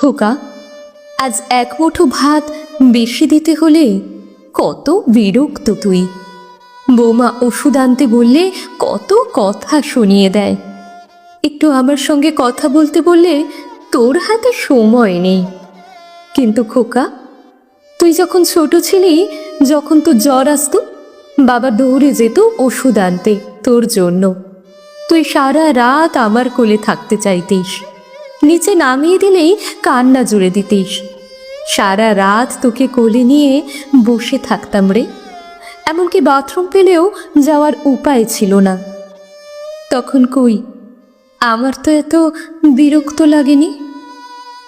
খোকা, আজ এক মুঠো ভাত বেশি দিতে হলে কত বিরক্ত তুই। বৌমা ওষুধ আনতে বললে কত কথা শুনিয়ে দেয়, একটু আমার সঙ্গে কথা বলতে বললে তোর হাতে সময় নেই। কিন্তু খোকা, তুই যখন ছোট ছিলি, যখন তোর জ্বর আসতো, বাবা দৌড়ে যেত ওষুধ আনতে তোর জন্য। তুই সারা রাত আমার কোলে থাকতে চাইতিস, নিচে নামিয়ে দিলেই কান্না জুড়ে দিতিস। সারা রাত তোকে কোলে নিয়ে বসে থাকতাম রে, এমনকি বাথরুম পেলেও যাওয়ার উপায় ছিল না। তখন কই আমার তো এত বিরক্ত লাগেনি।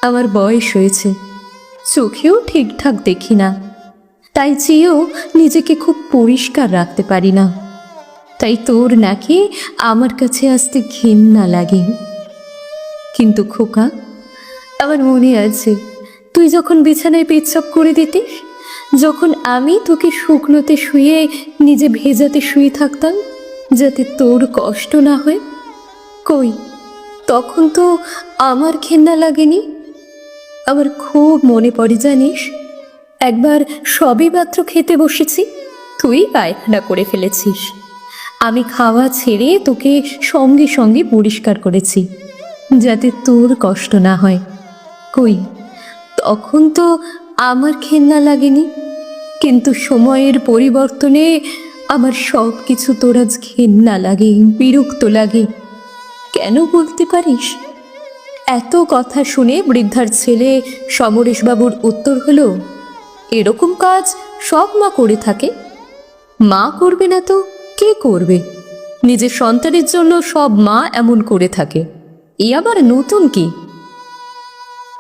আমার বয়স হয়েছে, চোখেও ঠিকঠাক দেখি না, তাই চেয়েও নিজেকে খুব পরিষ্কার রাখতে পারি না। তাই তোর নাকি আমার কাছে আসতে ঘেন্না লাগে। কিন্তু খোকা, আমার মনে আছে তুই যখন বিছানায় পেচ্ছাপ করে দিতিস, যখন আমি তোকে শুকনোতে শুয়ে নিজে ভেজাতে শুয়ে থাকতাম যাতে তোর কষ্ট না হয়। কই তখন তো আমার ঘেন্না লাগেনি। আমার খুব মনে পড়ে জানিস, একবার সবে মাত্র খেতে বসেছি, তুই পায়খানা করে ফেলেছিস। আমি খাওয়া ছেড়ে তোকে সঙ্গে সঙ্গে পরিষ্কার করেছি যাতে তোর কষ্ট না হয়। কই তখন তো আমার ঘেন্না লাগেনি। কিন্তু সময়ের পরিবর্তনে আমার সব কিছু তোর আজ ঘেন্না লাগে, বিরক্ত লাগে। কেন বলতে পারিস? এত কথা শুনে বৃদ্ধার ছেলে সমরেশবাবুর উত্তর হলো, এরকম কাজ সব মা করে থাকে। মা করবে না তো কে করবে? নিজের সন্তানের জন্য সব মা এমন করে থাকে, এ আবার নতুন কি?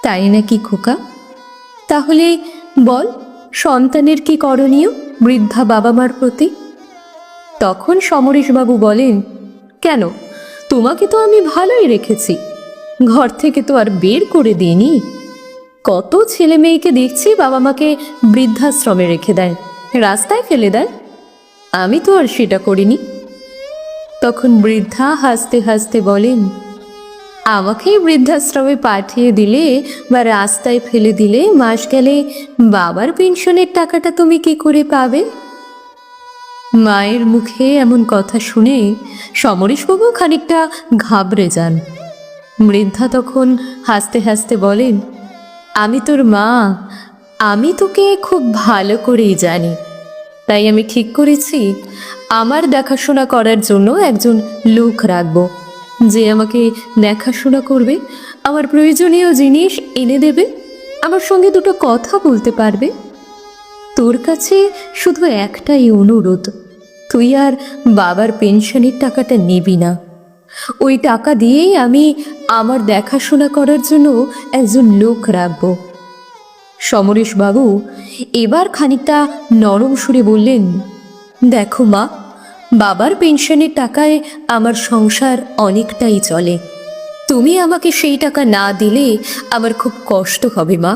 তাই নাকি খোকা? তাহলে বল, সন্তানের কি করণীয় বৃদ্ধা বাবা মার প্রতি? তখন সমরেশবাবু বলেন, কেন, তোমাকে তো আমি ভালোই রেখেছি, ঘর থেকে তো আর বের করে দিইনি। কত ছেলে মেয়েকে দেখছি বাবা মাকে বৃদ্ধাশ্রমে রেখে দেয়, রাস্তায় ফেলে দেয়। আমি তো আর সেটা করিনি। তখন বৃদ্ধা হাসতে হাসতে বলেন, আমাকেই বৃদ্ধাশ্রমে পাঠিয়ে দিলে বা রাস্তায় ফেলে দিলে মাস গেলে বাবার পেনশনের টাকাটা তুমি কি করে পাবে? মায়ের মুখে এমন কথা শুনে সমরেশবাবু খানিকটা ঘাবড়ে যান। বৃদ্ধা তখন হাসতে হাসতে বলেন, আমি তোর মা, আমি তোকে খুব ভালো করেই জানি। তাই আমি ঠিক করেছি আমার দেখাশোনা করার জন্য একজন লোক রাখবো, যে আমাকে দেখাশোনা করবে, আমার প্রয়োজনীয় জিনিস এনে দেবে, আমার সঙ্গে দুটো কথা বলতে পারবে। তোর কাছে শুধু একটাই অনুরোধ, তুই আর বাবার পেনশনের টাকাটা নিবি না। ওই টাকা দিয়েই আমি আমার দেখাশোনা করার জন্য একজন লোক রাখবো। সমরেশবাবু এবার খানিকটা নরম সুরে বললেন, দেখো মা, বাবার পেনশনের টাকায় আমার সংসার অনেকটাই চলে। তুমি আমাকে সেই টাকা না দিলে আমার খুব কষ্ট হবে মা।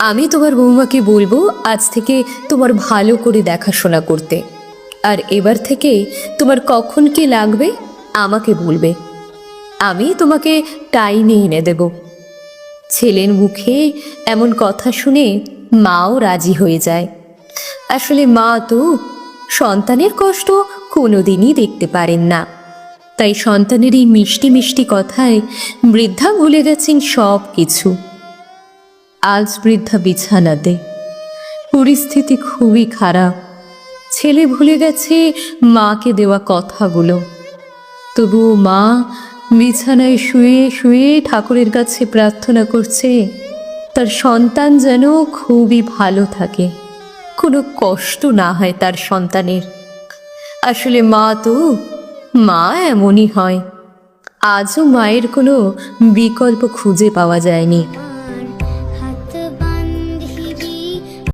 আমি তোমার বৌমাকে বলবো আজ থেকে তোমার ভালো করে দেখাশোনা করতে, আর এবার থেকে তোমার কখন কি লাগবে আমাকে বলবে, আমি তোমাকে টাইমে এনে দেব। ছেলের মুখে এমন কথা শুনে মাও রাজি হয়ে যায়। আসলে মা তো সন্তানের কষ্ট কোনোদিনই দেখতে পারেন না, তাই সন্তানের এই মিষ্টি মিষ্টি কথায় বৃদ্ধা ভুলে গেছেন সব কিছু। আজ বৃদ্ধা বিছানাতে, পরিস্থিতি খুবই খারাপ। ছেলে ভুলে গেছে মাকে দেওয়া কথাগুলো, তবুও মা বিছানায় শুয়ে শুয়ে ঠাকুরের কাছে প্রার্থনা করছে তার সন্তান যেন খুবই ভালো থাকে, কোনো কষ্ট না হয় তার সন্তানের। আসলে মা তো মা এমনই হয়, আজও মায়ের কোনো বিকল্প খুঁজে পাওয়া যায়নি।